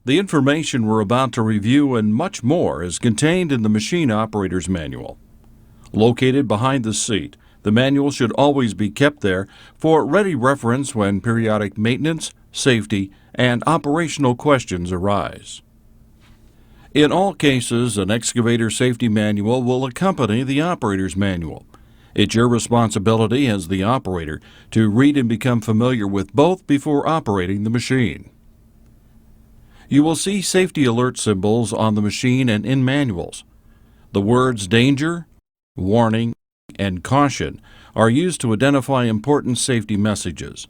The information we're about to review and much more is contained in the Machine Operator's Manual. Located behind the seat, the manual should always be kept there for ready reference when periodic maintenance, safety, and operational questions arise. In all cases, an excavator safety manual will accompany the operator's manual. It's your responsibility as the operator to read and become familiar with both before operating the machine. You will see safety alert symbols on the machine and in manuals. The words danger, warning, and caution are used to identify important safety messages.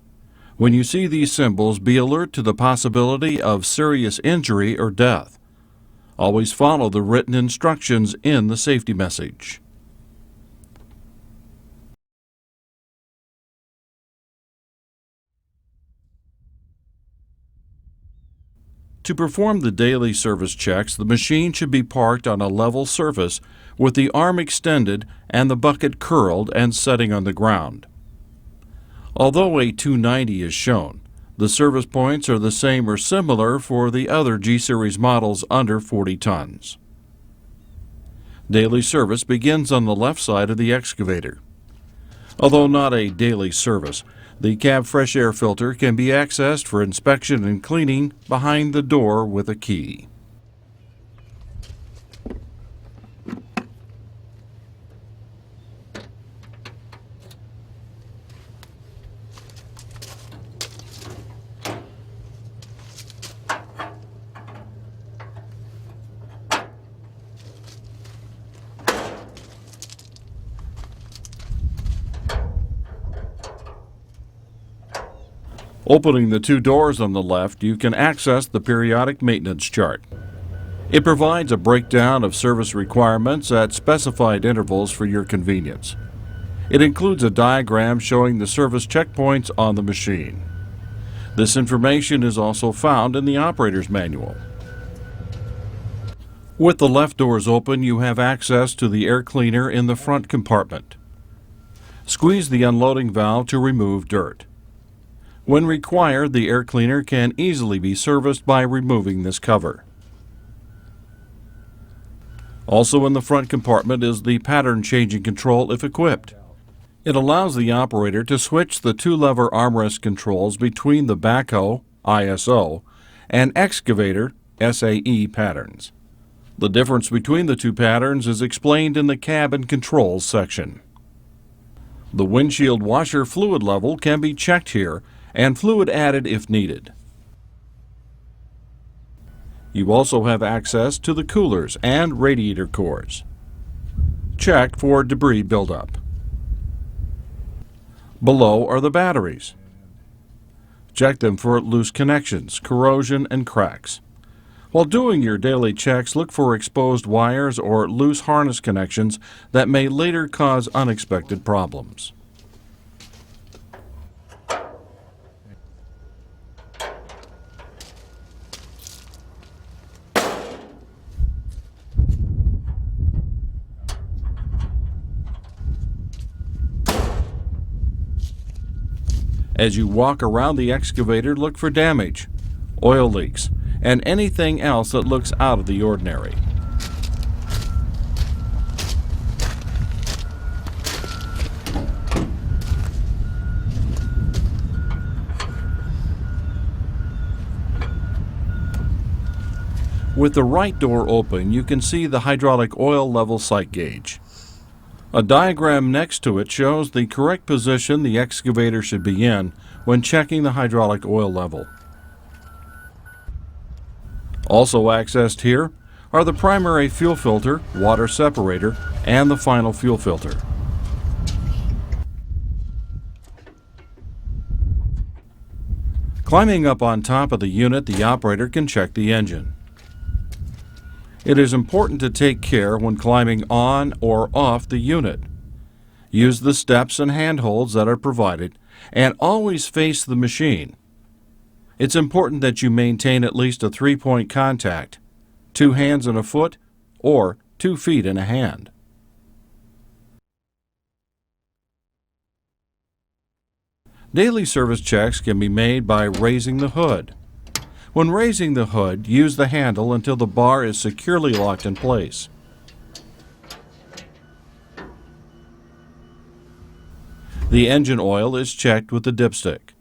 When you see these symbols, be alert to the possibility of serious injury or death. Always follow the written instructions in the safety message. To perform the daily service checks, the machine should be parked on a level surface with the arm extended and the bucket curled and setting on the ground. Although a 290 is shown, the service points are the same or similar for the other G-Series models under 40 tons. Daily service begins on the left side of the excavator. Although not a daily service, the cab fresh air filter can be accessed for inspection and cleaning behind the door with a key. Opening the two doors on the left, you can access the periodic maintenance chart. It provides a breakdown of service requirements at specified intervals for your convenience. It includes a diagram showing the service checkpoints on the machine. This information is also found in the operator's manual. With the left doors open, you have access to the air cleaner in the front compartment. Squeeze the unloading valve to remove dirt. When required, the air cleaner can easily be serviced by removing this cover. Also in the front compartment is the pattern changing control if equipped. It allows the operator to switch the two-lever armrest controls between the backhoe, ISO, and excavator, SAE patterns. The difference between the two patterns is explained in the cabin controls section. The windshield washer fluid level can be checked here and fluid added if needed. You also have access to the coolers and radiator cores. Check for debris buildup. Below are the batteries. Check them for loose connections, corrosion, and cracks. While doing your daily checks, look for exposed wires or loose harness connections that may later cause unexpected problems. As you walk around the excavator, look for damage, oil leaks, and anything else that looks out of the ordinary. With the right door open, you can see the hydraulic oil level sight gauge. A diagram next to it shows the correct position the excavator should be in when checking the hydraulic oil level. Also accessed here are the primary fuel filter, water separator, and the final fuel filter. Climbing up on top of the unit, the operator can check the engine. It is important to take care when climbing on or off the unit. Use the steps and handholds that are provided, and always face the machine. It's important that you maintain at least a 3-point contact, 2 hands and a foot, or 2 feet and a hand. Daily service checks can be made by raising the hood. When raising the hood, use the handle until the bar is securely locked in place. The engine oil is checked with the dipstick.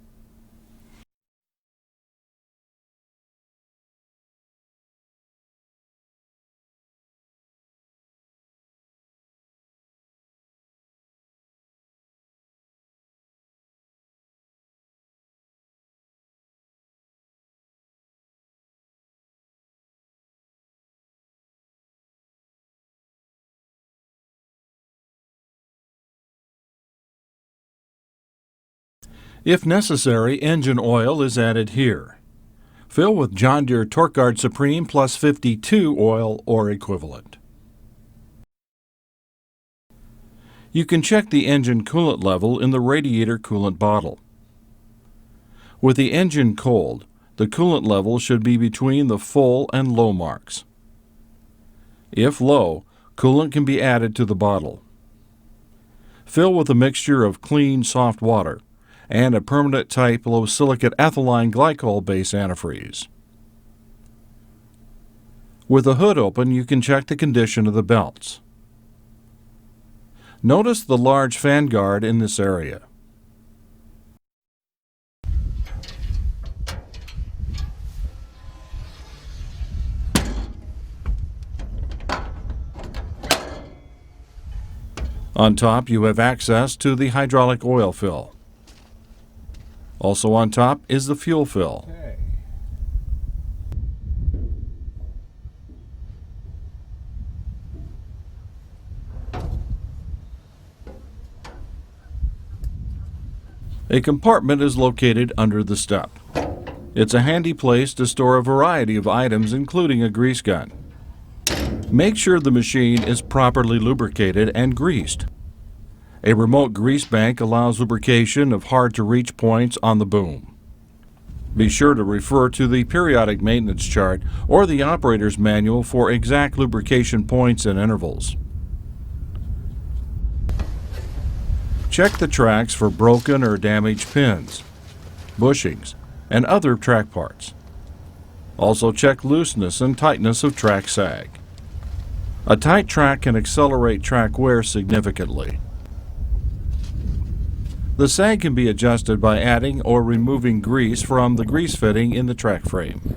If necessary, engine oil is added here. Fill with John Deere Torque Guard Supreme plus 52 oil or equivalent. You can check the engine coolant level in the radiator coolant bottle. With the engine cold, the coolant level should be between the full and low marks. If low, coolant can be added to the bottle. Fill with a mixture of clean, soft water and a permanent type low silicate ethylene glycol base antifreeze. With the hood open, you can check the condition of the belts. Notice the large fan guard in this area. On top, you have access to the hydraulic oil fill. Also on top is the fuel fill. A compartment is located under the step. It's a handy place to store a variety of items, including a grease gun. Make sure the machine is properly lubricated and greased. A remote grease bank allows lubrication of hard-to-reach points on the boom. Be sure to refer to the periodic maintenance chart or the operator's manual for exact lubrication points and intervals. Check the tracks for broken or damaged pins, bushings, and other track parts. Also check looseness and tightness of track sag. A tight track can accelerate track wear significantly. The sag can be adjusted by adding or removing grease from the grease fitting in the track frame.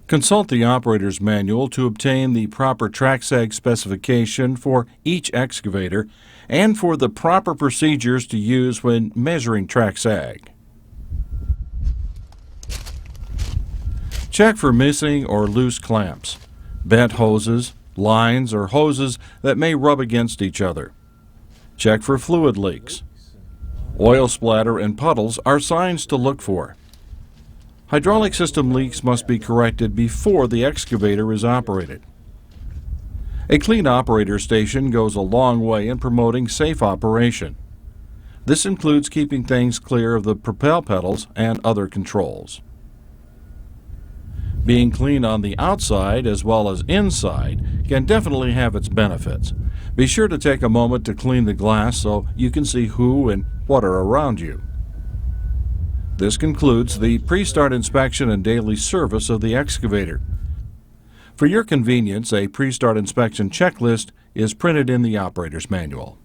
Consult the operator's manual to obtain the proper track sag specification for each excavator and for the proper procedures to use when measuring track sag. Check for missing or loose clamps, bent hoses, lines, or hoses that may rub against each other. Check for fluid leaks. Oil splatter and puddles are signs to look for. Hydraulic system leaks must be corrected before the excavator is operated. A clean operator station goes a long way in promoting safe operation. This includes keeping things clear of the propel pedals and other controls. Being clean on the outside as well as inside can definitely have its benefits. Be sure to take a moment to clean the glass so you can see who and what are around you. This concludes the pre-start inspection and daily service of the excavator. For your convenience, a pre-start inspection checklist is printed in the operator's manual.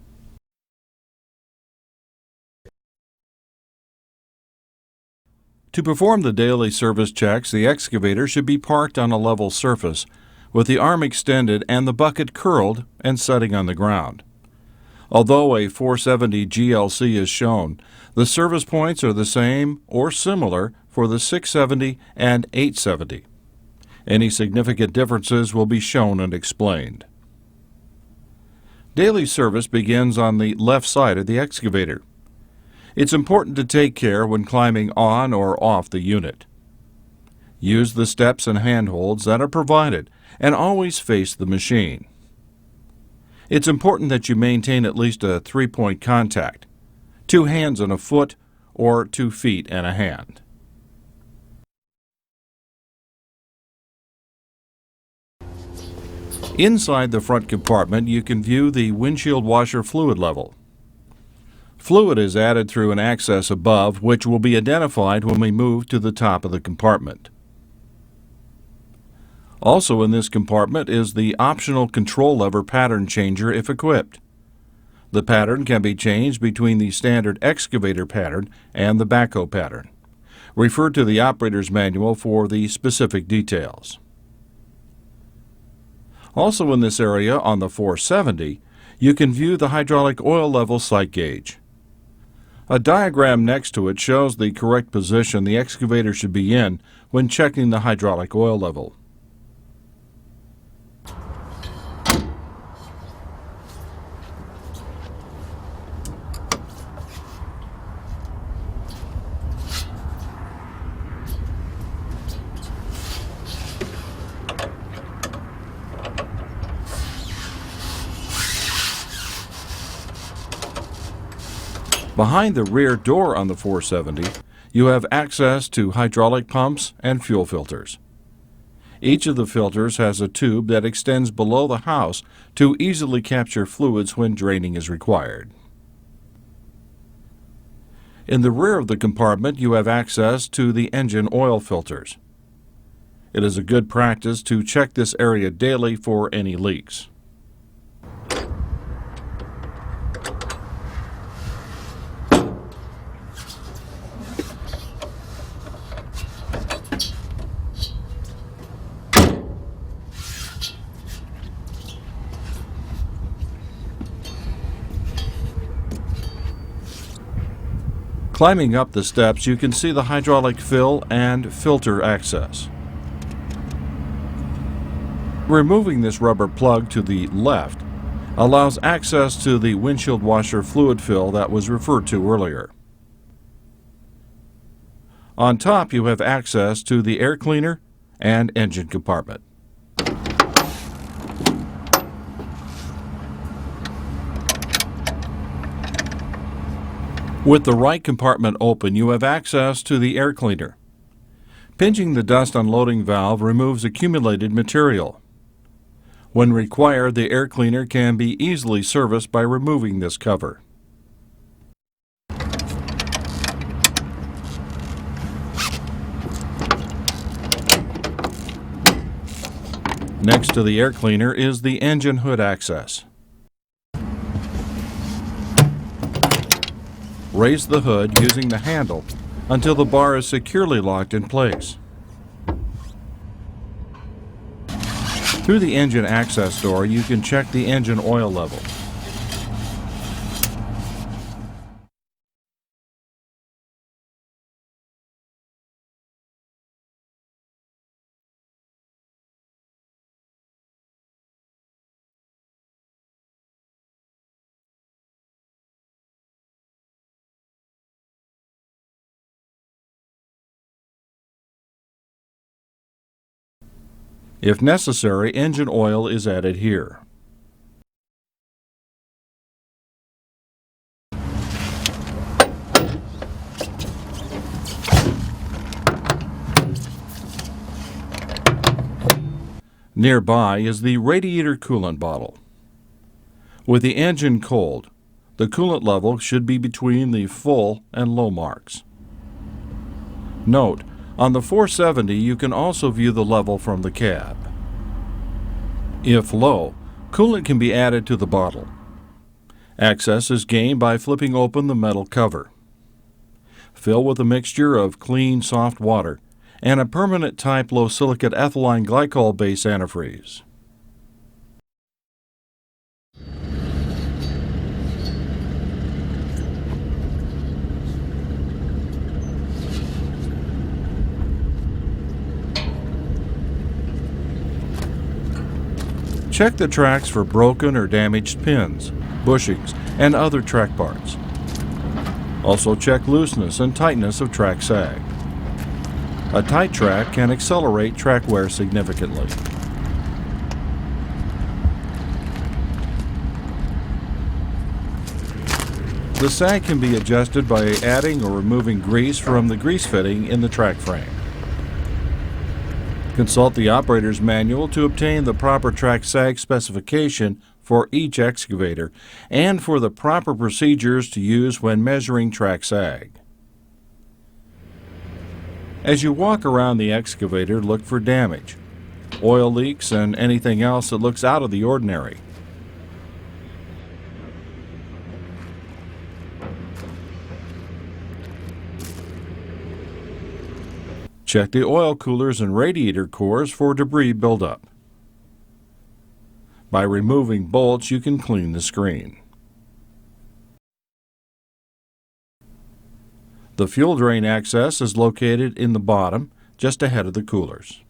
To perform the daily service checks, the excavator should be parked on a level surface with the arm extended and the bucket curled and setting on the ground. Although a 470 GLC is shown, the service points are the same or similar for the 670 and 870. Any significant differences will be shown and explained. Daily service begins on the left side of the excavator. It's important to take care when climbing on or off the unit. Use the steps and handholds that are provided and always face the machine. It's important that you maintain at least a 3-point contact, 2 hands and a foot or 2 feet and a hand. Inside the front compartment, you can view the windshield washer fluid level. Fluid is added through an access above, which will be identified when we move to the top of the compartment. Also in this compartment is the optional control lever pattern changer if equipped. The pattern can be changed between the standard excavator pattern and the backhoe pattern. Refer to the operator's manual for the specific details. Also in this area on the 470, you can view the hydraulic oil level sight gauge. A diagram next to it shows the correct position the excavator should be in when checking the hydraulic oil level. Behind the rear door on the 470, you have access to hydraulic pumps and fuel filters. Each of the filters has a tube that extends below the house to easily capture fluids when draining is required. In the rear of the compartment, you have access to the engine oil filters. It is a good practice to check this area daily for any leaks. Climbing up the steps, you can see the hydraulic fill and filter access. Removing this rubber plug to the left allows access to the windshield washer fluid fill that was referred to earlier. On top, you have access to the air cleaner and engine compartment. With the right compartment open, you have access to the air cleaner. Pinching the dust unloading valve removes accumulated material. When required, the air cleaner can be easily serviced by removing this cover. Next to the air cleaner is the engine hood access. Raise the hood using the handle until the bar is securely locked in place. Through the engine access door, you can check the engine oil level. If necessary, engine oil is added here. Nearby is the radiator coolant bottle. With the engine cold, the coolant level should be between the full and low marks. Note, on the 470, you can also view the level from the cab. If low, coolant can be added to the bottle. Access is gained by flipping open the metal cover. Fill with a mixture of clean, soft water and a permanent type low silicate ethylene glycol base antifreeze. Check the tracks for broken or damaged pins, bushings, and other track parts. Also check looseness and tightness of track sag. A tight track can accelerate track wear significantly. The sag can be adjusted by adding or removing grease from the grease fitting in the track frame. Consult the operator's manual to obtain the proper track sag specification for each excavator and for the proper procedures to use when measuring track sag. As you walk around the excavator, look for damage, oil leaks, and anything else that looks out of the ordinary. Check the oil coolers and radiator cores for debris buildup. By removing bolts, you can clean the screen. The fuel drain access is located in the bottom, just ahead of the coolers.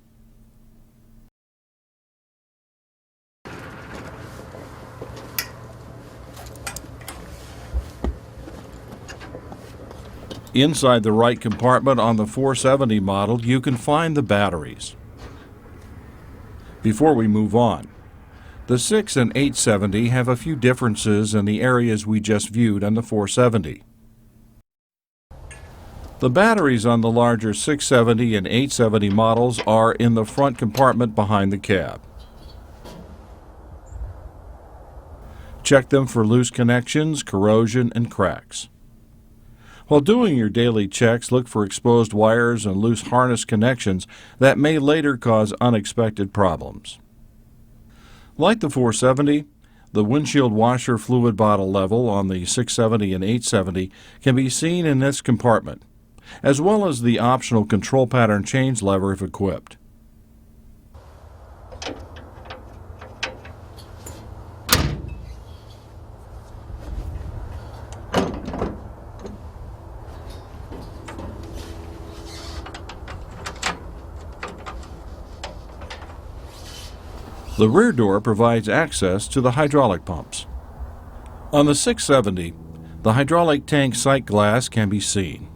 Inside the right compartment on the 470 model, you can find the batteries. Before we move on, the 6 and 870 have a few differences in the areas we just viewed on the 470. The batteries on the larger 670 and 870 models are in the front compartment behind the cab. Check them for loose connections, corrosion, and cracks. While doing your daily checks, look for exposed wires and loose harness connections that may later cause unexpected problems. Like the 470, the windshield washer fluid bottle level on the 670 and 870 can be seen in this compartment, as well as the optional control pattern change lever if equipped. The rear door provides access to the hydraulic pumps. On the 670, the hydraulic tank sight glass can be seen.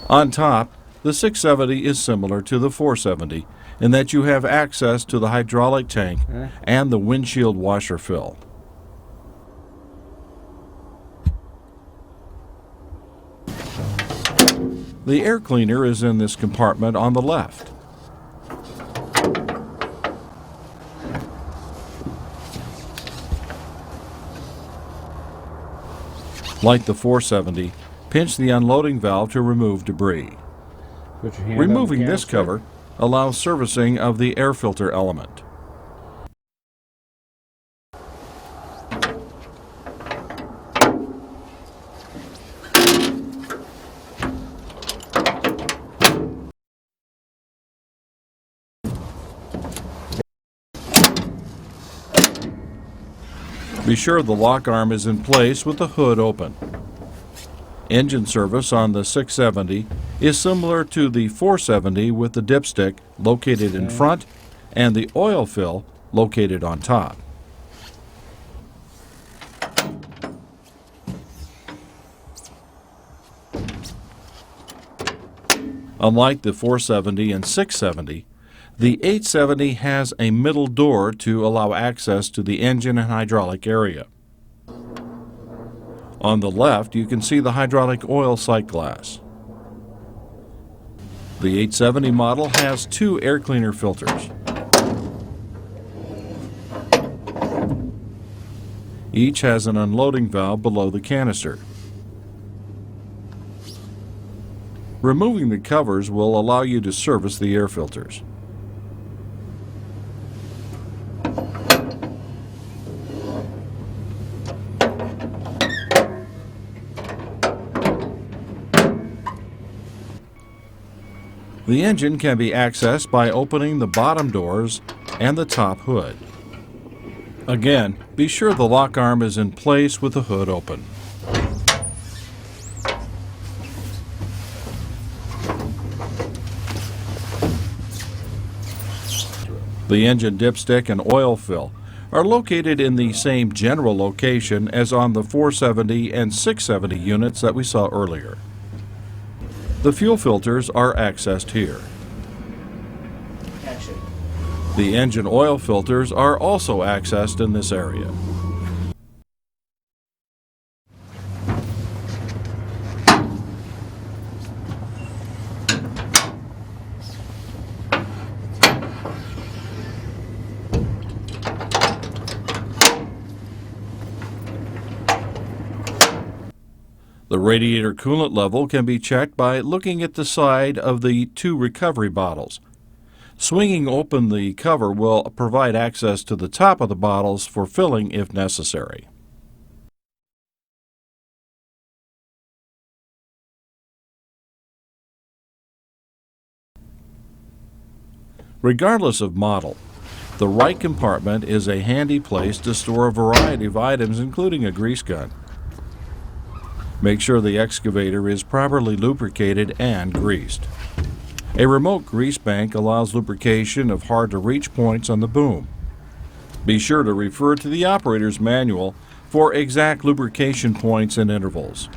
On top, the 670 is similar to the 470 in that you have access to the hydraulic tank and the windshield washer fill. The air cleaner is in this compartment on the left. Like the 470, pinch the unloading valve to remove debris. Removing this cover allows servicing of the air filter element. Be sure the lock arm is in place with the hood open. Engine service on the 670 is similar to the 470 with the dipstick located in front and the oil fill located on top. Unlike the 470 and 670, the 870 has a middle door to allow access to the engine and hydraulic area. On the left, you can see the hydraulic oil sight glass. The 870 model has 2 air cleaner filters. Each has an unloading valve below the canister. Removing the covers will allow you to service the air filters. The engine can be accessed by opening the bottom doors and the top hood. Again, be sure the lock arm is in place with the hood open. The engine dipstick and oil fill are located in the same general location as on the 470 and 670 units that we saw earlier. The fuel filters are accessed here. The engine oil filters are also accessed in this area. The radiator coolant level can be checked by looking at the side of the two recovery bottles. Swinging open the cover will provide access to the top of the bottles for filling if necessary. Regardless of model, the right compartment is a handy place to store a variety of items, including a grease gun. Make sure the excavator is properly lubricated and greased. A remote grease bank allows lubrication of hard-to-reach points on the boom. Be sure to refer to the operator's manual for exact lubrication points and intervals.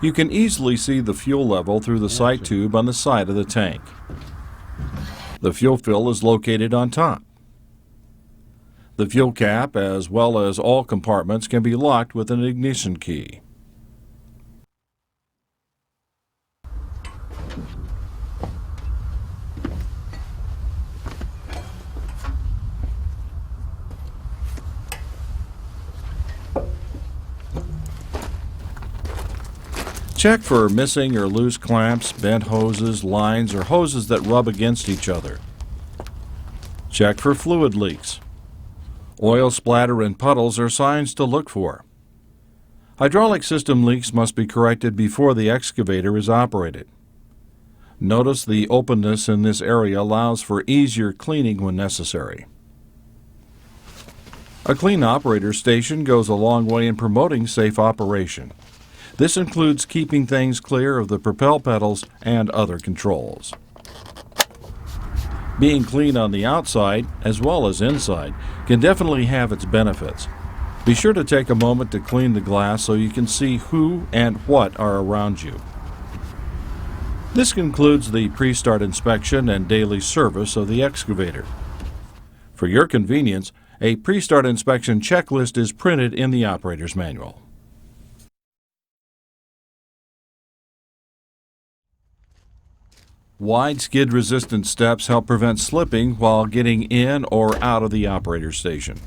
You can easily see the fuel level through the sight tube on the side of the tank. The fuel fill is located on top. The fuel cap, as well as all compartments, can be locked with an ignition key. Check for missing or loose clamps, bent hoses, lines, or hoses that rub against each other. Check for fluid leaks. Oil splatter and puddles are signs to look for. Hydraulic system leaks must be corrected before the excavator is operated. Notice the openness in this area allows for easier cleaning when necessary. A clean operator station goes a long way in promoting safe operation. This includes keeping things clear of the propel pedals and other controls. Being clean on the outside, as well as inside, can definitely have its benefits. Be sure to take a moment to clean the glass so you can see who and what are around you. This concludes the pre-start inspection and daily service of the excavator. For your convenience, a pre-start inspection checklist is printed in the operator's manual. Wide skid-resistant steps help prevent slipping while getting in or out of the operator station.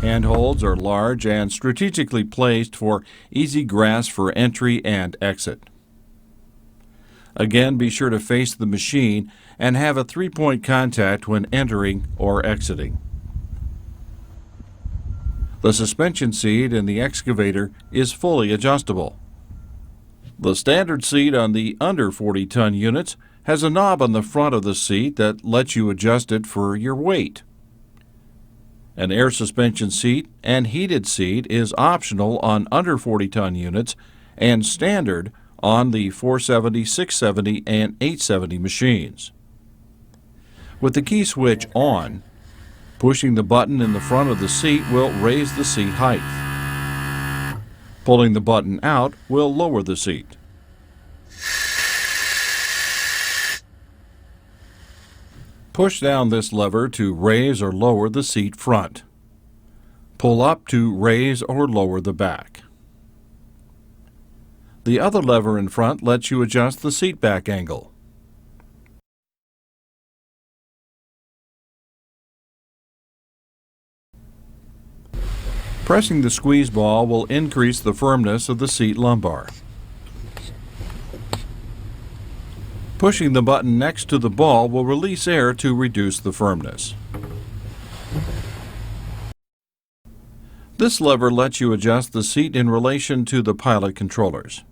Handholds are large and strategically placed for easy grasp for entry and exit. Again, be sure to face the machine and have a three-point contact when entering or exiting. The suspension seat in the excavator is fully adjustable. The standard seat on the under 40-ton units has a knob on the front of the seat that lets you adjust it for your weight. An air suspension seat and heated seat is optional on under 40-ton units and standard on the 470, 670, and 870 machines. With the key switch on, pushing the button in the front of the seat will raise the seat height. Pulling the button out will lower the seat. Push down this lever to raise or lower the seat front. Pull up to raise or lower the back. The other lever in front lets you adjust the seat back angle. Pressing the squeeze ball will increase the firmness of the seat lumbar. Pushing the button next to the ball will release air to reduce the firmness. This lever lets you adjust the seat in relation to the pilot controllers.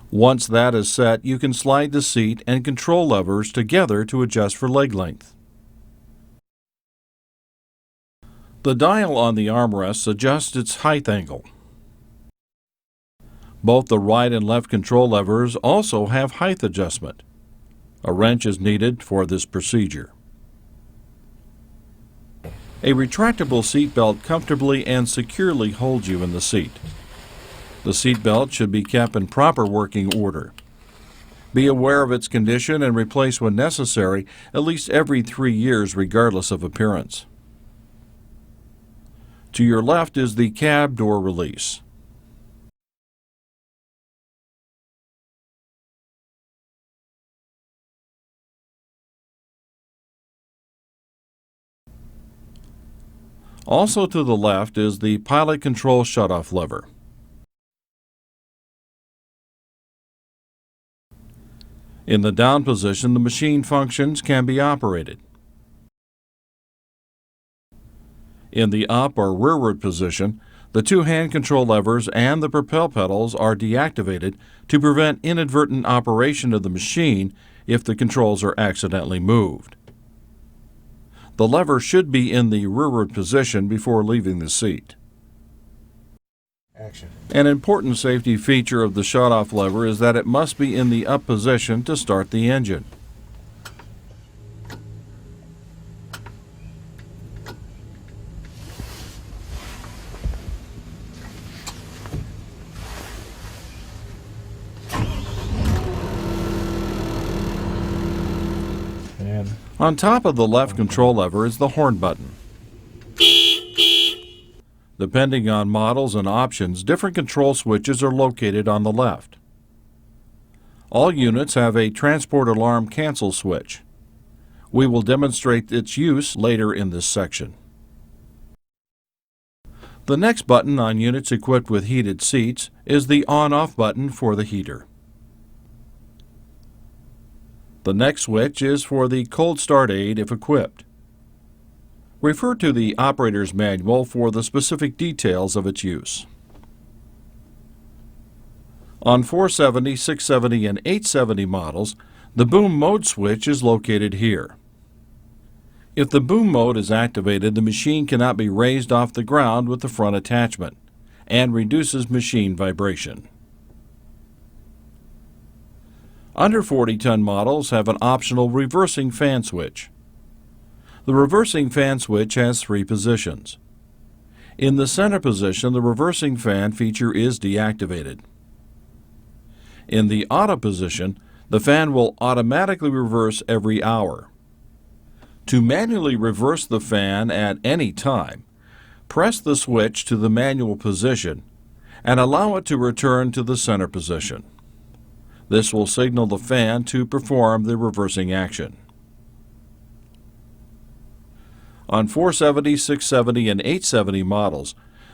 Once that is set, you can slide the seat and control levers together to adjust for leg length. The dial on the armrests adjusts its height angle. Both the right and left control levers also have height adjustment. A wrench is needed for this procedure. A retractable seat belt comfortably and securely holds you in the seat. The seat belt should be kept in proper working order. Be aware of its condition and replace when necessary, at least every 3 years regardless of appearance. To your left is the cab door release. Also to the left is the pilot control shutoff lever. In the down position, the machine functions can be operated. In the up or rearward position, the two hand control levers and the propel pedals are deactivated to prevent inadvertent operation of the machine if the controls are accidentally moved. The lever should be in the rearward position before leaving the seat. Action. An important safety feature of the shutoff lever is that it must be in the up position to start the engine. And On top of the left control lever is the horn button. Depending on models and options, different control switches are located on the left. All units have a transport alarm cancel switch. We will demonstrate its use later in this section. The next button on units equipped with heated seats is the on-off button for the heater. The next switch is for the cold start aid if equipped. Refer to the operator's manual for the specific details of its use. On 470, 670, and 870 models, the boom mode switch is located here. If the boom mode is activated, the machine cannot be raised off the ground with the front attachment and reduces machine vibration. Under 40-ton models have an optional reversing fan switch. The reversing fan switch has three positions. In the center position, the reversing fan feature is deactivated. In the auto position, the fan will automatically reverse every hour. To manually reverse the fan at any time, press the switch to the manual position and allow it to return to the center position. This will signal the fan to perform the reversing action. On 470, 670, and 870 models,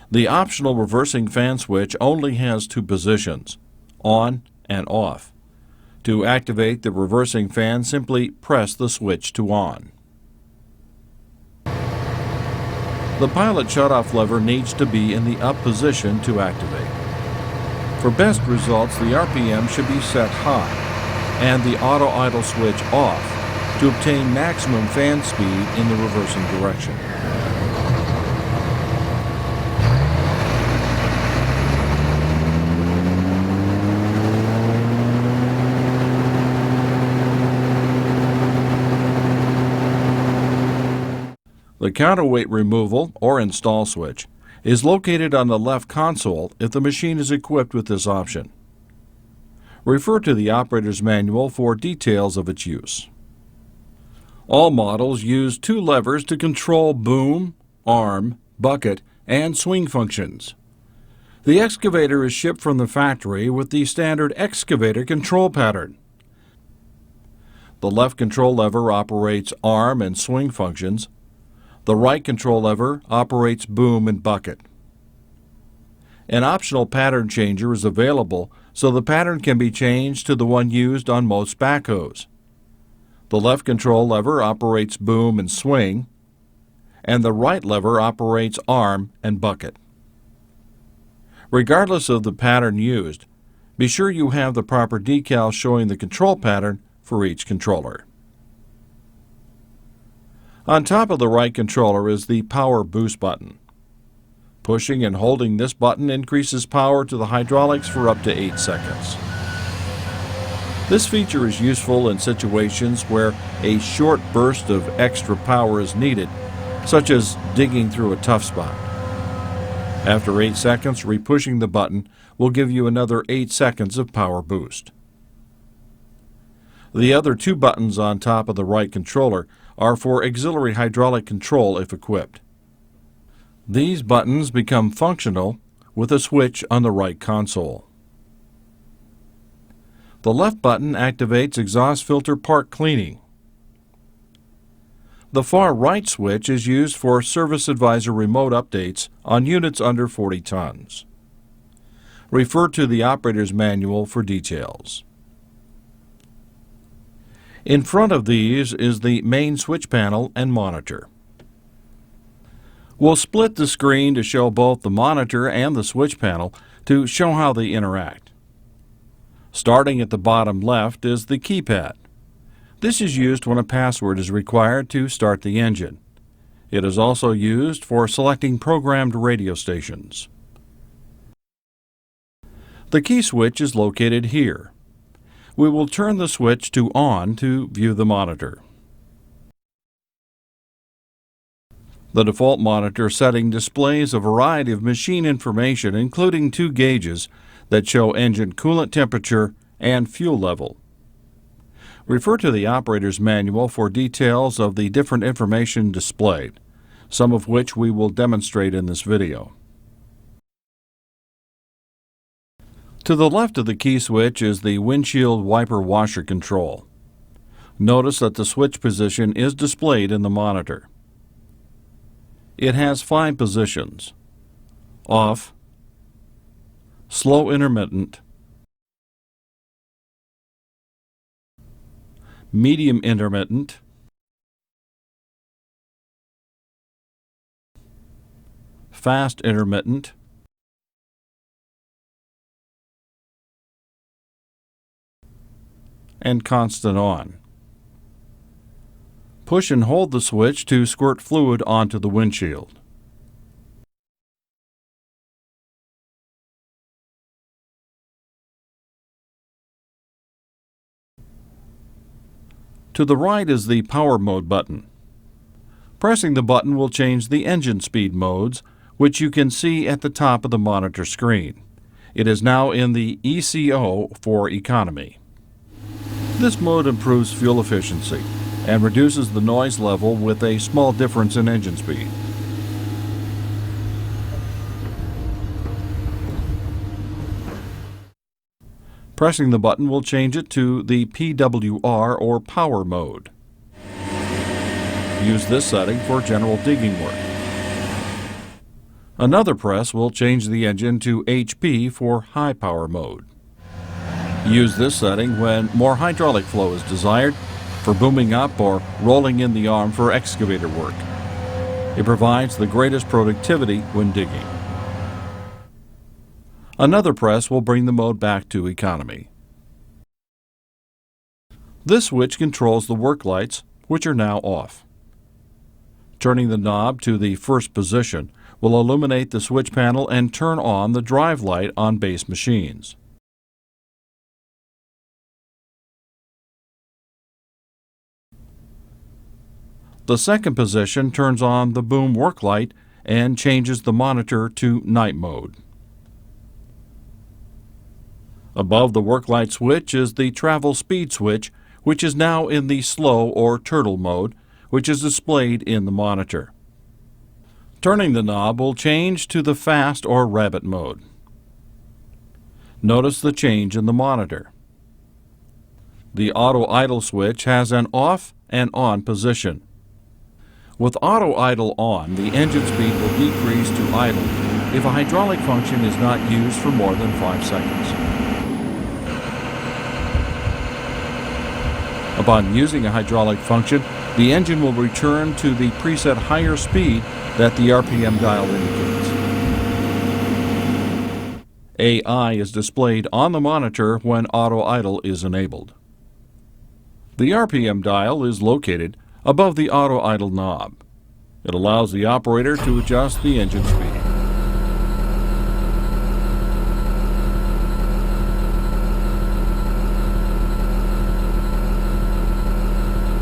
the optional reversing fan switch only has two positions, on and off. To activate the reversing fan, simply press the switch to on. The pilot shutoff lever needs to be in the up position to activate. For best results, the RPM should be set high and the auto idle switch off to obtain maximum fan speed in the reversing direction. The counterweight removal or install switch is located on the left console if the machine is equipped with this option. Refer to the operator's manual for details of its use. All models use two levers to control boom, arm, bucket, and swing functions. The Excavator is shipped from the factory with the standard Excavator control pattern. The left control lever operates arm and swing functions. The right control lever operates boom and bucket. An optional pattern changer is available, so the pattern can be changed to the one used on most backhoes. The left control lever operates boom and swing, and the right lever operates arm and bucket. Regardless of the pattern used, be sure you have the proper decal showing the control pattern for each controller. On top of the right controller is the power boost button. Pushing and holding this button increases power to the hydraulics for up to 8 seconds. This feature is useful in situations where a short burst of extra power is needed, such as digging through a tough spot. After 8 seconds, re-pushing the button will give you another 8 seconds of power boost. The other two buttons on top of the right controller are for auxiliary hydraulic control if equipped. These buttons become functional with a switch on the right console. The left button activates exhaust filter part cleaning. The far right switch is used for Service Advisor remote updates on units under 40 tons. Refer to the operator's manual for details. In front of these is the main switch panel and monitor. We'll split the screen to show both the monitor and the switch panel to show how they interact. Starting at the bottom left is the keypad. This is used when a password is required to start the engine. It is also used for selecting programmed radio stations. The key switch is located here. We will turn the switch to on to view the monitor. The default monitor setting displays a variety of machine information, including 2 gauges that show engine coolant temperature and fuel level. Refer to the operator's manual for details of the different information displayed, some of which we will demonstrate in this video. To the left of the key switch is the windshield wiper washer control. Notice that the switch position is displayed in the monitor. It has 5 positions: off, slow intermittent, medium intermittent, fast intermittent, and constant on. Push and hold the switch to squirt fluid onto the windshield. To the right is the power mode button. Pressing the button will change the engine speed modes, which you can see at the top of the monitor screen. It is now in the ECO for economy. This mode improves fuel efficiency and reduces the noise level with a small difference in engine speed. Pressing the button will change it to the PWR or power mode. Use this setting for general digging work. Another press will change the engine to HP for high power mode. Use this setting when more hydraulic flow is desired, for booming up or rolling in the arm for excavator work. It provides the greatest productivity when digging. Another press will bring the mode back to economy. This switch controls the work lights, which are now off. Turning the knob to the first position will illuminate the switch panel and turn on the drive light on base machines. The second position turns on the boom work light and changes the monitor to night mode. Above the work light switch is the travel speed switch, which is now in the slow or turtle mode, which is displayed in the monitor. Turning the knob will change to the fast or rabbit mode. Notice the change in the monitor. The auto idle switch has an off and on position. With auto idle on, the engine speed will decrease to idle if a hydraulic function is not used for more than 5 seconds. Upon using a hydraulic function, the engine will return to the preset higher speed that the RPM dial indicates. AI is displayed on the monitor when auto idle is enabled. The RPM dial is located above the auto idle knob. It allows the operator to adjust the engine speed.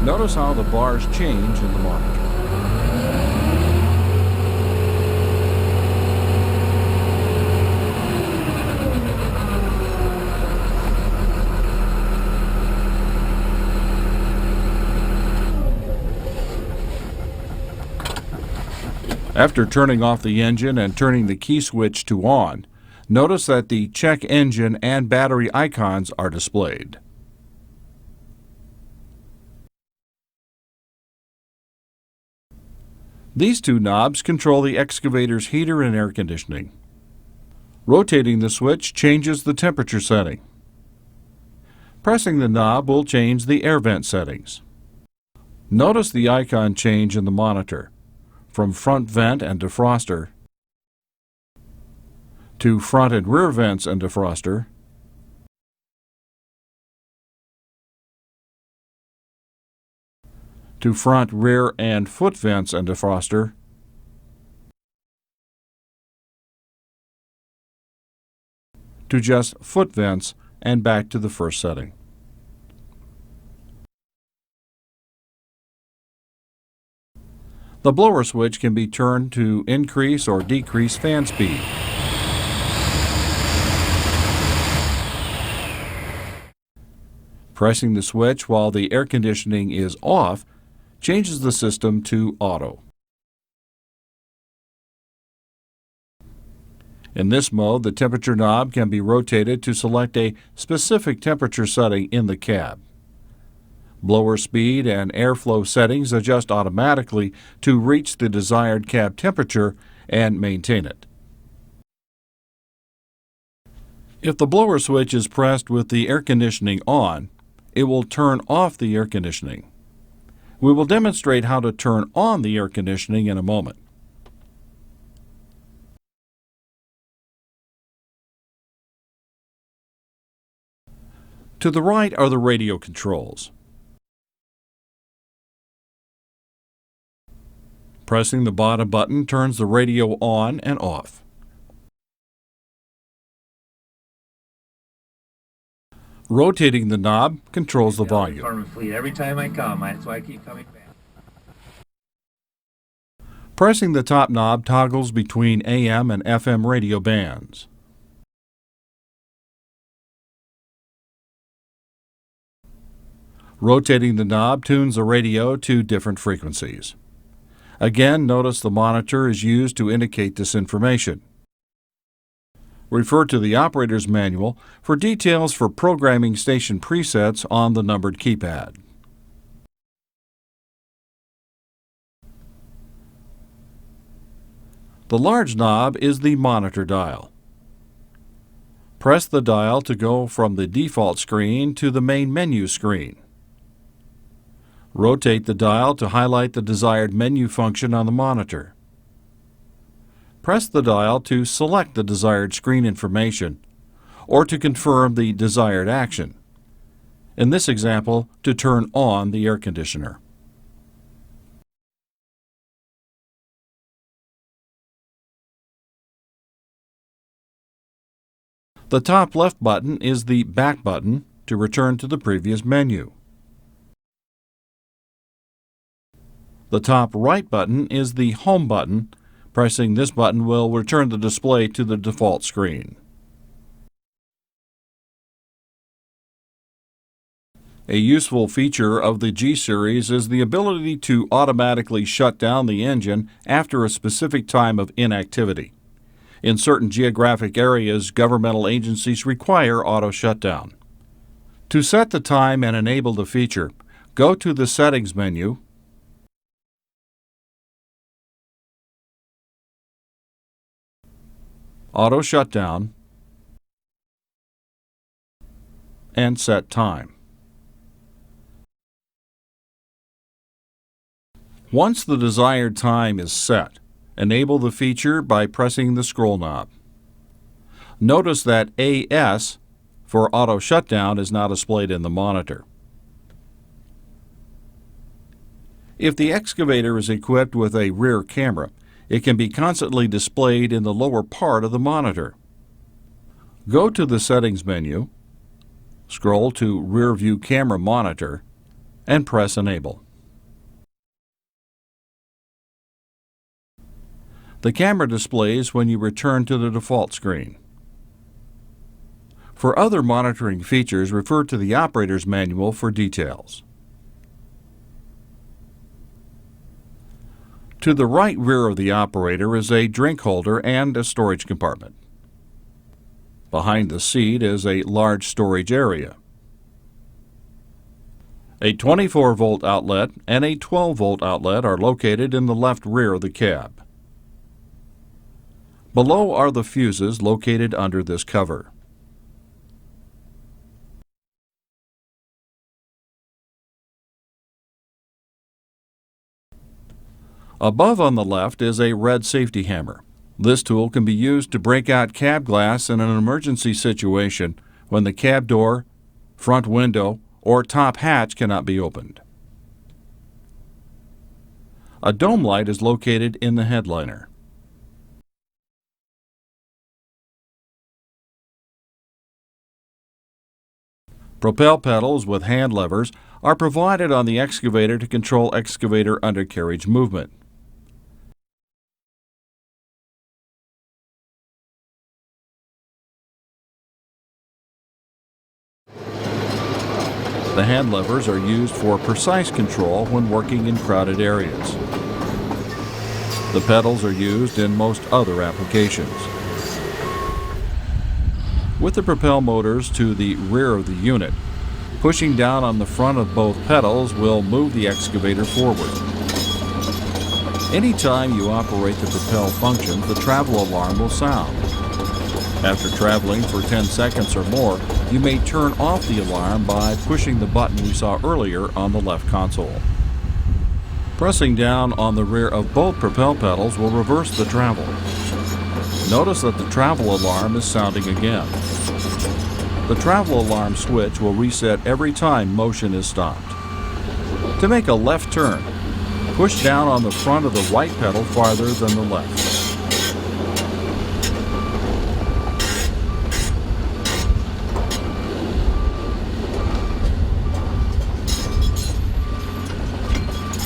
Notice how the bars change in the monitor. After turning off the engine and turning the key switch to on, notice that the check engine and battery icons are displayed. These two knobs control the excavator's heater and air conditioning. Rotating the switch changes the temperature setting. Pressing the knob will change the air vent settings. Notice the icon change in the monitor, from front vent and defroster to front and rear vents and defroster, to front, rear, and foot vents and defroster, to just foot vents and back to the first setting. The blower switch can be turned to increase or decrease fan speed. Pressing the switch while the air conditioning is off changes the system to auto. In this mode, the temperature knob can be rotated to select a specific temperature setting in the cab. Blower speed and airflow settings adjust automatically to reach the desired cab temperature and maintain it. If the blower switch is pressed with the air conditioning on, it will turn off the air conditioning. We will demonstrate how to turn on the air conditioning in a moment. To the right are the radio controls. Pressing the bottom button turns the radio on and off. Rotating the knob controls the volume. Every time I come, that's why I keep coming back. Pressing the top knob toggles between AM and FM radio bands. Rotating the knob tunes the radio to different frequencies. Again, notice the monitor is used to indicate this information. Refer to the operator's manual for details for programming station presets on the numbered keypad. The large knob is the monitor dial. Press the dial to go from the default screen to the main menu screen. Rotate the dial to highlight the desired menu function on the monitor. Press the dial to select the desired screen information or to confirm the desired action. In this example, to turn on the air conditioner. The top left button is the back button to return to the previous menu. The top right button is the home button. Pressing this button will return the display to the default screen. A useful feature of the G-Series is the ability to automatically shut down the engine after a specific time of inactivity. In certain geographic areas, governmental agencies require auto shutdown. To set the time and enable the feature, go to the Settings menu, Auto Shutdown, and Set Time. Once the desired time is set, enable the feature by pressing the scroll knob. Notice that AS for Auto Shutdown is now displayed in the monitor. If the excavator is equipped with a rear camera, it can be constantly displayed in the lower part of the monitor. Go to the Settings menu, scroll to Rear View Camera Monitor, and press Enable. The camera displays when you return to the default screen. For other monitoring features, refer to the operator's manual for details. To the right rear of the operator is a drink holder and a storage compartment. Behind the seat is a large storage area. A 24-volt outlet and a 12-volt outlet are located in the left rear of the cab. Below are the fuses located under this cover. Above on the left is a red safety hammer. This tool can be used to break out cab glass in an emergency situation when the cab door, front window, or top hatch cannot be opened. A dome light is located in the headliner. Propel pedals with hand levers are provided on the excavator to control excavator undercarriage movement. The hand levers are used for precise control when working in crowded areas. The pedals are used in most other applications. With the propel motors to the rear of the unit, pushing down on the front of both pedals will move the excavator forward. Anytime you operate the propel function, the travel alarm will sound. After traveling for 10 seconds or more, you may turn off the alarm by pushing the button we saw earlier on the left console. Pressing down on the rear of both propel pedals will reverse the travel. Notice that the travel alarm is sounding again. The travel alarm switch will reset every time motion is stopped. To make a left turn, push down on the front of the right pedal farther than the left.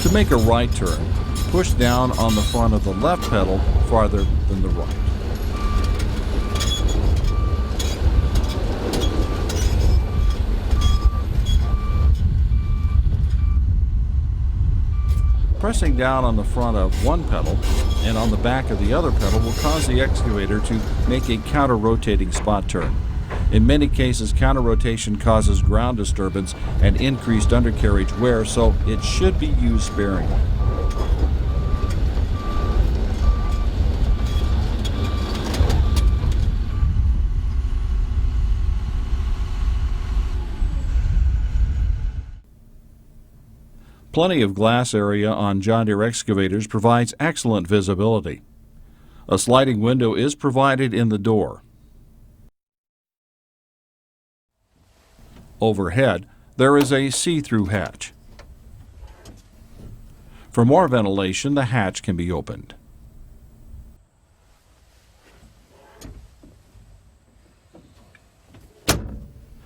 To make a right turn, push down on the front of the left pedal farther than the right. Pressing down on the front of one pedal and on the back of the other pedal will cause the excavator to make a counter-rotating spot turn. In many cases, counter-rotation causes ground disturbance and increased undercarriage wear, so it should be used sparingly. Plenty of glass area on John Deere excavators provides excellent visibility. A sliding window is provided in the door. Overhead, there is a see-through hatch. For more ventilation, the hatch can be opened.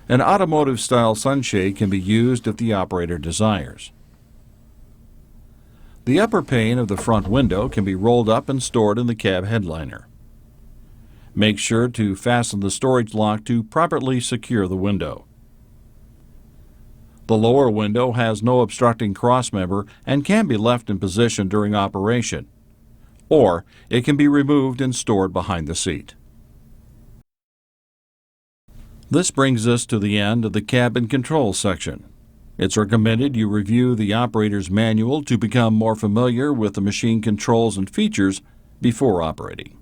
An automotive-style sunshade can be used if the operator desires. The upper pane of the front window can be rolled up and stored in the cab headliner. Make sure to fasten the storage lock to properly secure the window. The lower window has no obstructing crossmember and can be left in position during operation, or it can be removed and stored behind the seat. This brings us to the end of the cabin control section. It's recommended you review the operator's manual to become more familiar with the machine controls and features before operating.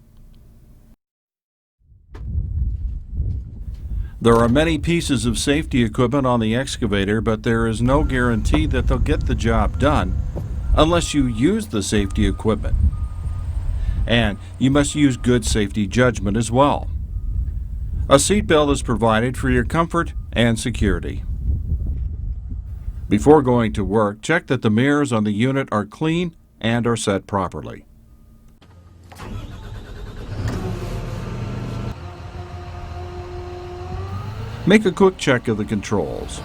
There are many pieces of safety equipment on the excavator, but there is no guarantee that they'll get the job done unless you use the safety equipment. And you must use good safety judgment as well. A seatbelt is provided for your comfort and security. Before going to work, check that the mirrors on the unit are clean and are set properly. Make a quick check of the controls.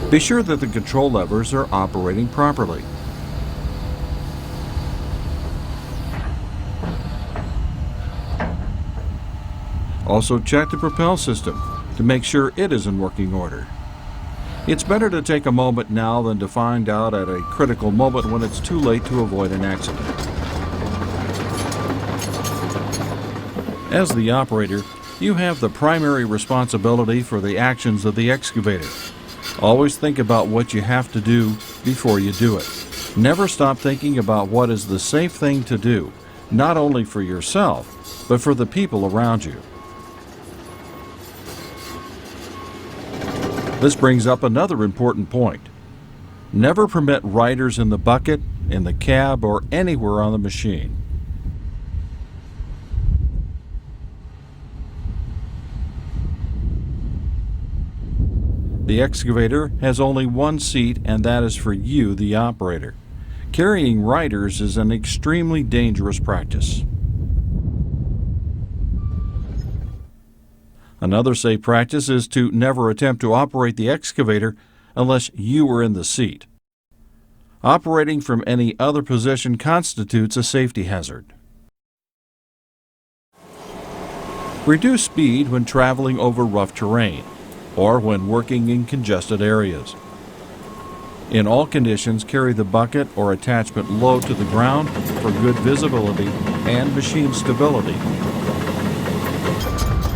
Be sure that the control levers are operating properly. Also check the propel system to make sure it is in working order. It's better to take a moment now than to find out at a critical moment when it's too late to avoid an accident. As the operator, you have the primary responsibility for the actions of the excavator. Always think about what you have to do before you do it. Never stop thinking about what is the safe thing to do, not only for yourself, but for the people around you. This brings up another important point. Never permit riders in the bucket, in the cab, or anywhere on the machine. The excavator has only one seat, and that is for you, the operator. Carrying riders is an extremely dangerous practice. Another safe practice is to never attempt to operate the excavator unless you are in the seat. Operating from any other position constitutes a safety hazard. Reduce speed when traveling over rough terrain or when working in congested areas. In all conditions, carry the bucket or attachment low to the ground for good visibility and machine stability.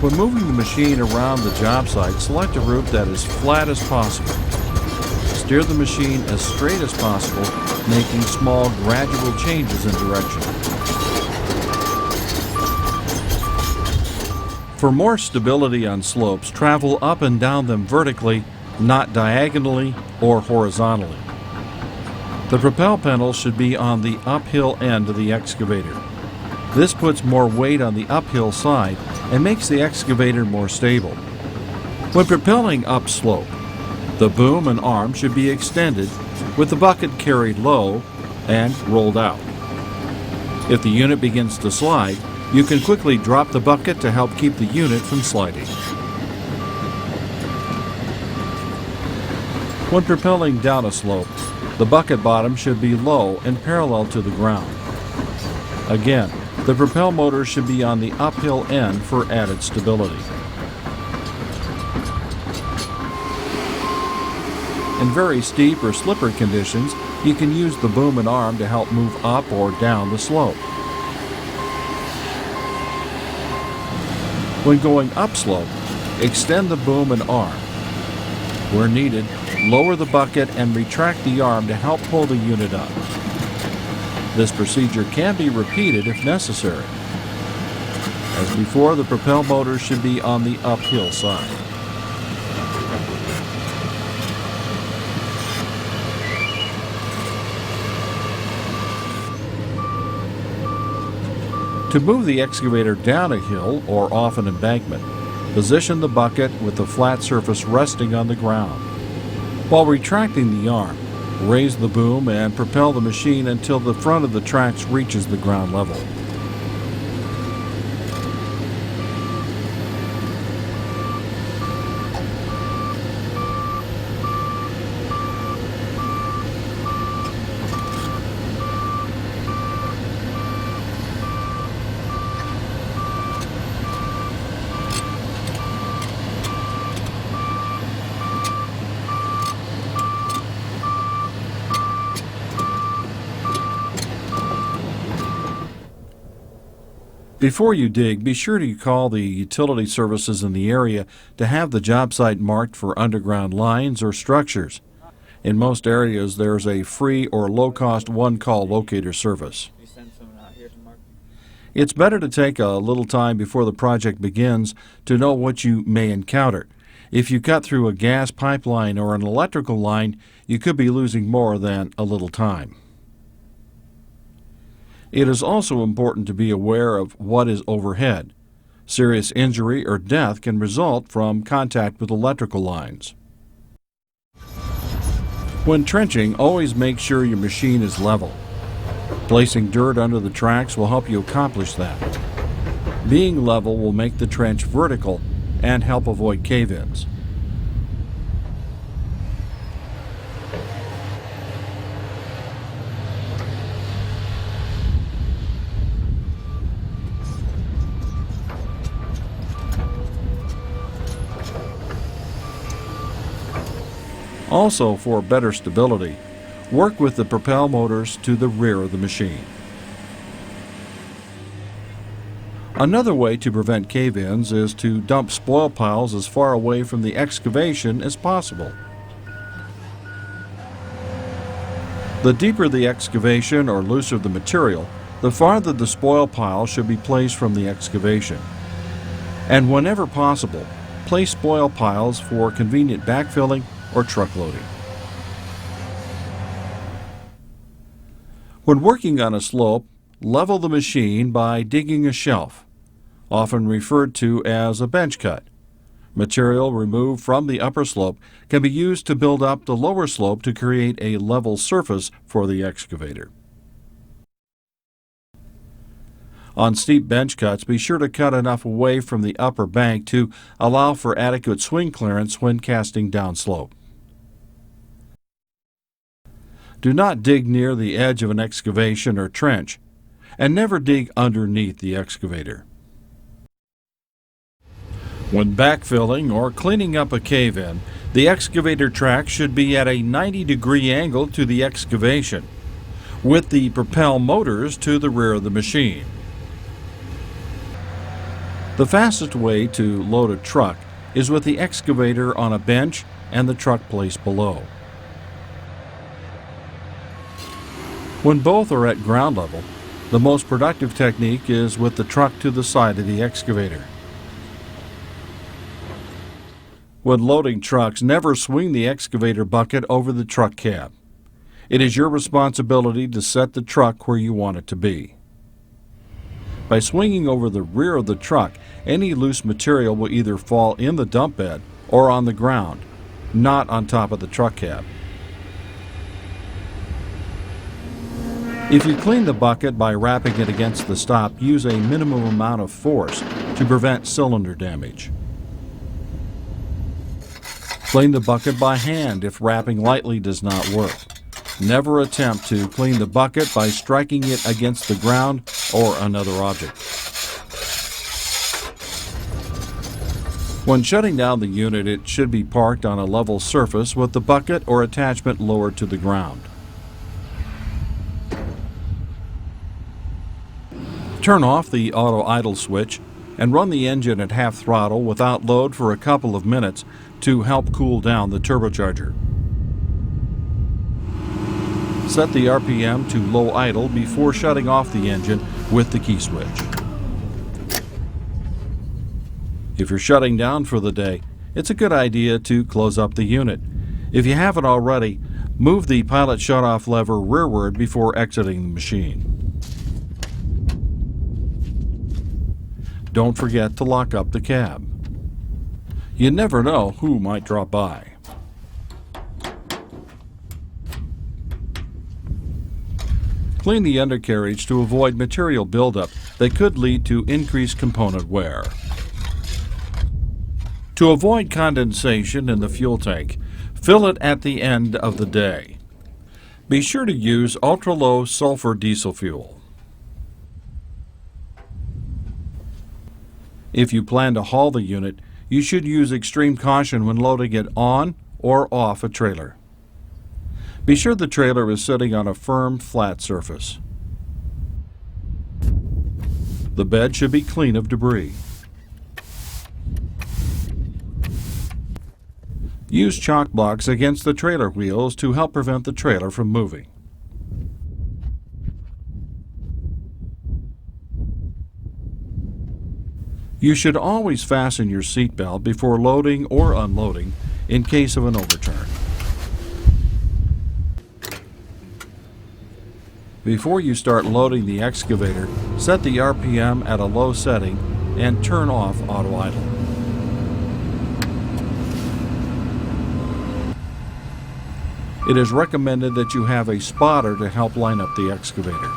When moving the machine around the job site, select a route that is flat as possible. Steer the machine as straight as possible, making small, gradual changes in direction. For more stability on slopes, travel up and down them vertically, not diagonally or horizontally. The propel pedal should be on the uphill end of the excavator. This puts more weight on the uphill side and makes the excavator more stable. When propelling upslope, the boom and arm should be extended with the bucket carried low and rolled out. If the unit begins to slide, you can quickly drop the bucket to help keep the unit from sliding. When propelling down a slope, the bucket bottom should be low and parallel to the ground. Again, the propel motor should be on the uphill end for added stability. In very steep or slippery conditions, you can use the boom and arm to help move up or down the slope. When going upslope, extend the boom and arm. Where needed, lower the bucket and retract the arm to help pull the unit up. This procedure can be repeated if necessary. As before, the propel motor should be on the uphill side. To move the excavator down a hill or off an embankment, position the bucket with the flat surface resting on the ground. While retracting the arm, raise the boom and propel the machine until the front of the tracks reaches the ground level. Before you dig, be sure to call the utility services in the area to have the job site marked for underground lines or structures. In most areas, there's a free or low-cost one-call locator service. It's better to take a little time before the project begins to know what you may encounter. If you cut through a gas pipeline or an electrical line, you could be losing more than a little time. It is also important to be aware of what is overhead. Serious injury or death can result from contact with electrical lines. When trenching, always make sure your machine is level. Placing dirt under the tracks will help you accomplish that. Being level will make the trench vertical and help avoid cave-ins. Also, for better stability, work with the propel motors to the rear of the machine. Another way to prevent cave-ins is to dump spoil piles as far away from the excavation as possible. The deeper the excavation or looser the material, the farther the spoil pile should be placed from the excavation. And whenever possible, place spoil piles for convenient backfilling or truck loading. When working on a slope, level the machine by digging a shelf, often referred to as a bench cut. Material removed from the upper slope can be used to build up the lower slope to create a level surface for the excavator. On steep bench cuts, be sure to cut enough away from the upper bank to allow for adequate swing clearance when casting downslope. Do not dig near the edge of an excavation or trench, and never dig underneath the excavator. When backfilling or cleaning up a cave-in, the excavator track should be at a 90-degree angle to the excavation, with the propel motors to the rear of the machine. The fastest way to load a truck is with the excavator on a bench and the truck placed below. When both are at ground level, the most productive technique is with the truck to the side of the excavator. When loading trucks, never swing the excavator bucket over the truck cab. It is your responsibility to set the truck where you want it to be. By swinging over the rear of the truck, any loose material will either fall in the dump bed or on the ground, not on top of the truck cab. If you clean the bucket by wrapping it against the stop, use a minimum amount of force to prevent cylinder damage. Clean the bucket by hand if wrapping lightly does not work. Never attempt to clean the bucket by striking it against the ground or another object. When shutting down the unit, it should be parked on a level surface with the bucket or attachment lowered to the ground. Turn off the auto idle switch and run the engine at half throttle without load for a couple of minutes to help cool down the turbocharger. Set the RPM to low idle before shutting off the engine with the key switch. If you're shutting down for the day, it's a good idea to close up the unit. If you haven't already, move the pilot shutoff lever rearward before exiting the machine. Don't forget to lock up the cab. You never know who might drop by. Clean the undercarriage to avoid material buildup that could lead to increased component wear. To avoid condensation in the fuel tank, fill it at the end of the day. Be sure to use ultra-low sulfur diesel fuel. If you plan to haul the unit, you should use extreme caution when loading it on or off a trailer. Be sure the trailer is sitting on a firm, flat surface. The bed should be clean of debris. Use chalk blocks against the trailer wheels to help prevent the trailer from moving. You should always fasten your seatbelt before loading or unloading in case of an overturn. Before you start loading the excavator, set the RPM at a low setting and turn off auto idle. It is recommended that you have a spotter to help line up the excavator.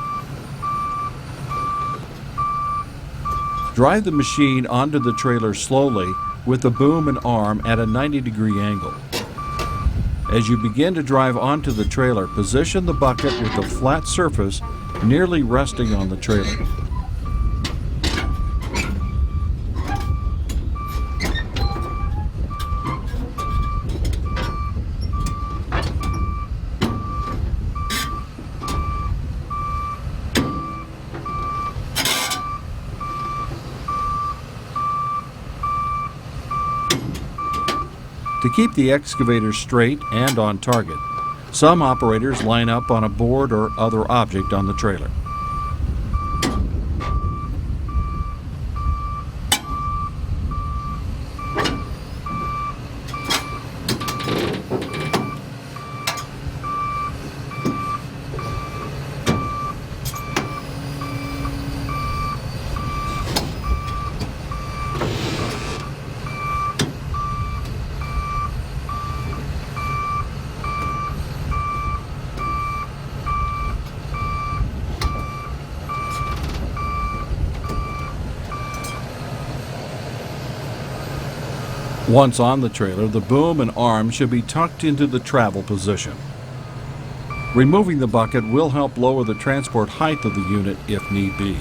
Drive the machine onto the trailer slowly with the boom and arm at a 90-degree angle. As you begin to drive onto the trailer, position the bucket with a flat surface nearly resting on the trailer. To keep the excavator straight and on target, Some operators line up on a board or other object on the trailer. Once on the trailer, the boom and arm should be tucked into the travel position. Removing the bucket will help lower the transport height of the unit if need be.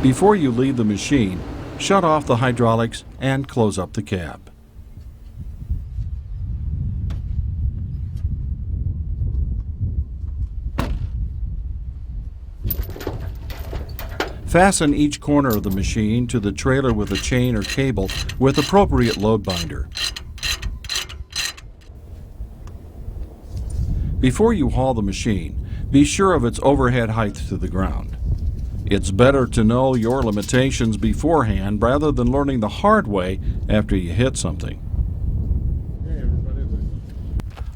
Before you leave the machine, shut off the hydraulics and close up the cab. Fasten each corner of the machine to the trailer with a chain or cable with appropriate load binder. Before you haul the machine, be sure of its overhead height to the ground. It's better to know your limitations beforehand rather than learning the hard way after you hit something.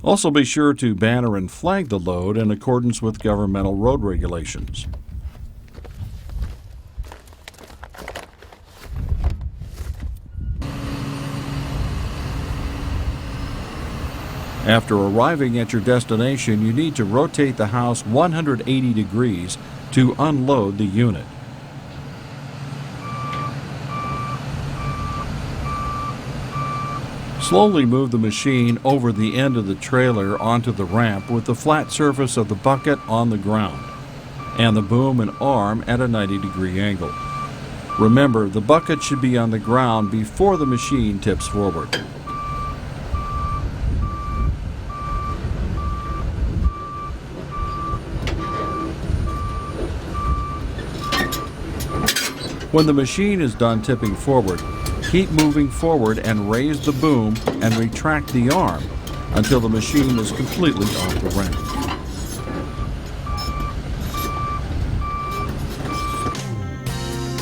Also be sure to banner and flag the load in accordance with governmental road regulations. After arriving at your destination, you need to rotate the house 180 degrees to unload the unit. Slowly move the machine over the end of the trailer onto the ramp with the flat surface of the bucket on the ground and the boom and arm at a 90-degree angle. Remember, the bucket should be on the ground before the machine tips forward. When the machine is done tipping forward, keep moving forward and raise the boom and retract the arm until the machine is completely off the ramp.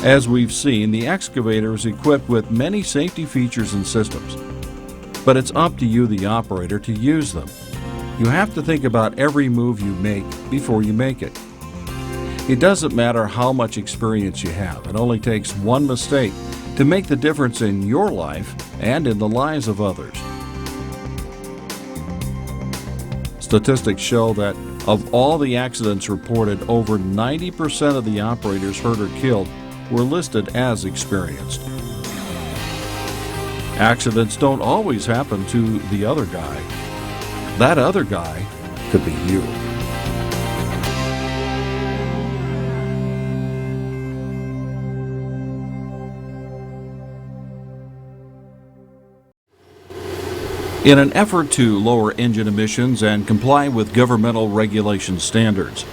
As we've seen, the excavator is equipped with many safety features and systems, but it's up to you, the operator, to use them. You have to think about every move you make before you make it. It doesn't matter how much experience you have. It only takes one mistake to make the difference in your life and in the lives of others. Statistics show that of all the accidents reported, over 90% of the operators hurt or killed were listed as experienced. Accidents don't always happen to the other guy. That other guy could be you. In an effort to lower engine emissions and comply with governmental regulation standards,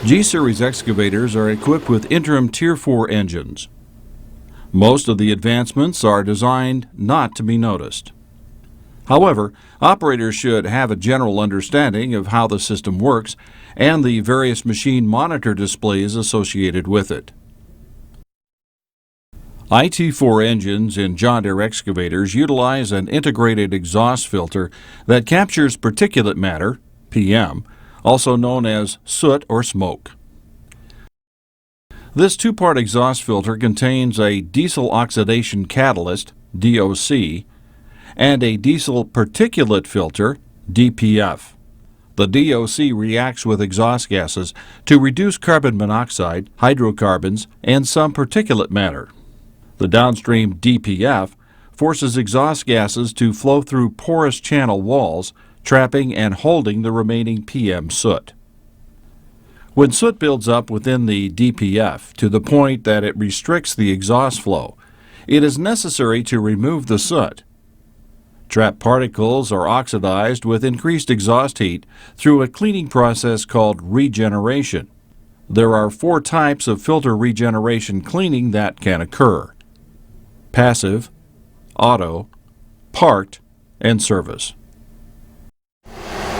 G-Series excavators are equipped with interim Tier 4 engines. Most of the advancements are designed not to be noticed. However, operators should have a general understanding of how the system works and the various machine monitor displays associated with it. IT4 engines in John Deere excavators utilize an integrated exhaust filter that captures particulate matter, PM, also known as soot or smoke. This two-part exhaust filter contains a diesel oxidation catalyst, DOC, and a diesel particulate filter, DPF. The DOC reacts with exhaust gases to reduce carbon monoxide, hydrocarbons, and some particulate matter. The downstream DPF forces exhaust gases to flow through porous channel walls, trapping and holding the remaining PM soot. When soot builds up within the DPF to the point that it restricts the exhaust flow, it is necessary to remove the soot. Trapped particles are oxidized with increased exhaust heat through a cleaning process called regeneration. There are 4 types of filter regeneration cleaning that can occur: passive, auto, parked, and service.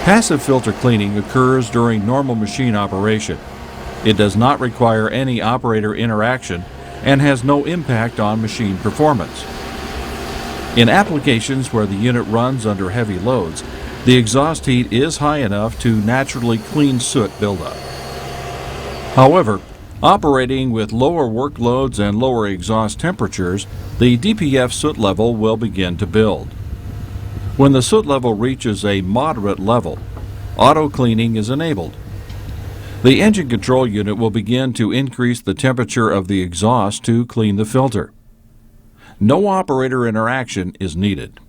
Passive filter cleaning occurs during normal machine operation. It does not require any operator interaction and has no impact on machine performance. In applications where the unit runs under heavy loads, the exhaust heat is high enough to naturally clean soot buildup. However, operating with lower workloads and lower exhaust temperatures, the DPF soot level will begin to build. When the soot level reaches a moderate level, auto cleaning is enabled. The engine control unit will begin to increase the temperature of the exhaust to clean the filter. No operator interaction is needed.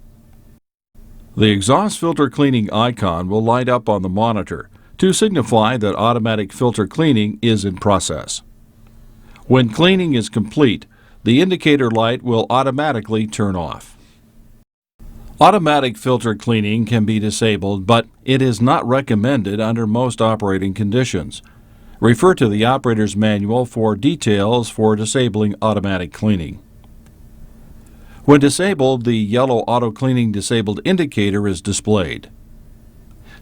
The exhaust filter cleaning icon will light up on the monitor to signify that automatic filter cleaning is in process. When cleaning is complete, the indicator light will automatically turn off. Automatic filter cleaning can be disabled, but it is not recommended under most operating conditions. Refer to the operator's manual for details for disabling automatic cleaning. When disabled, the yellow auto cleaning disabled indicator is displayed.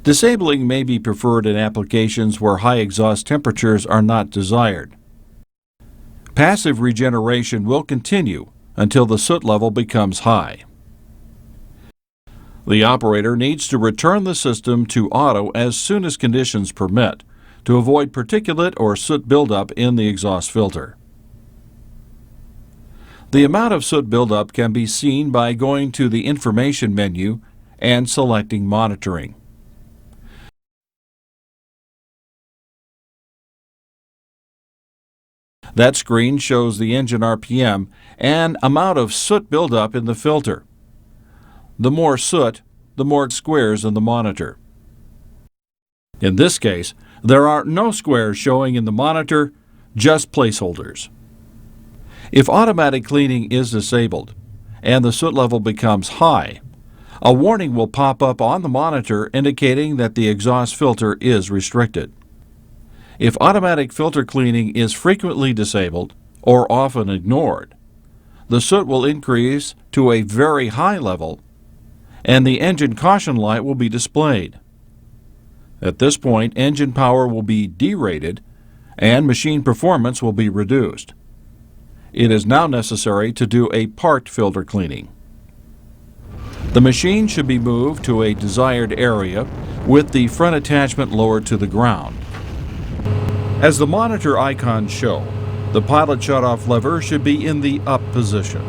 Disabling may be preferred in applications where high exhaust temperatures are not desired. Passive regeneration will continue until the soot level becomes high. The operator needs to return the system to auto as soon as conditions permit to avoid particulate or soot buildup in the exhaust filter. The amount of soot buildup can be seen by going to the Information menu and selecting Monitoring. That screen shows the engine RPM and amount of soot buildup in the filter. The more soot, the more squares in the monitor. In this case, there are no squares showing in the monitor, just placeholders. If automatic cleaning is disabled and the soot level becomes high, a warning will pop up on the monitor indicating that the exhaust filter is restricted. If automatic filter cleaning is frequently disabled or often ignored, the soot will increase to a very high level and the engine caution light will be displayed. At this point, engine power will be derated and machine performance will be reduced. It is now necessary to do a parked filter cleaning. The machine should be moved to a desired area with the front attachment lowered to the ground. As the monitor icons show, the pilot shutoff lever should be in the up position.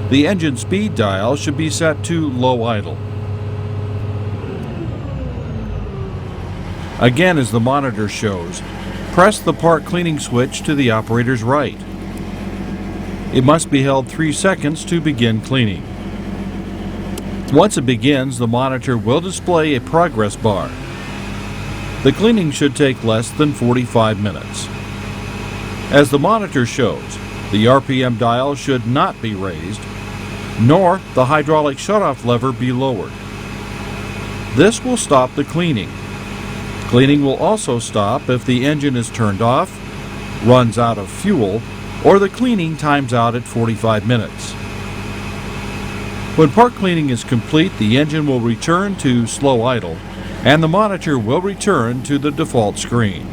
The engine speed dial should be set to low idle. Again, as the monitor shows, press the park cleaning switch to the operator's right. It must be held 3 seconds to begin cleaning. Once it begins, the monitor will display a progress bar. The cleaning should take less than 45 minutes. As the monitor shows, the RPM dial should not be raised, nor the hydraulic shutoff lever be lowered. This will stop the cleaning. Cleaning will also stop if the engine is turned off, runs out of fuel, or the cleaning times out at 45 minutes. When park cleaning is complete, the engine will return to slow idle, and the monitor will return to the default screen.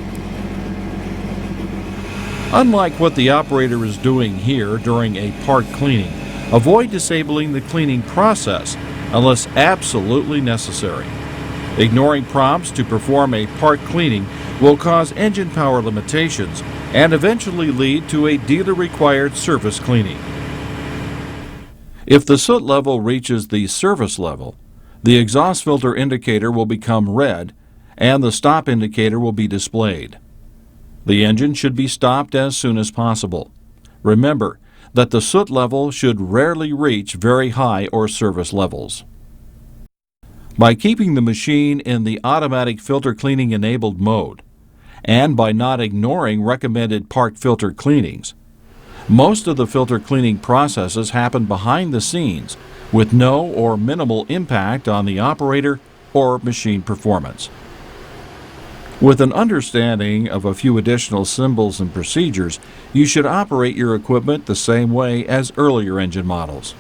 Unlike what the operator is doing here during a park cleaning, avoid disabling the cleaning process unless absolutely necessary. Ignoring prompts to perform a park cleaning will cause engine power limitations and eventually lead to a dealer-required service cleaning. If the soot level reaches the service level, the exhaust filter indicator will become red and the stop indicator will be displayed. The engine should be stopped as soon as possible. Remember that the soot level should rarely reach very high or service levels. By keeping the machine in the automatic filter cleaning enabled mode, and by not ignoring recommended park filter cleanings, Most of the filter cleaning processes happen behind the scenes, with no or minimal impact on the operator or machine performance. With an understanding of a few additional symbols and procedures, you should operate your equipment the same way as earlier engine models.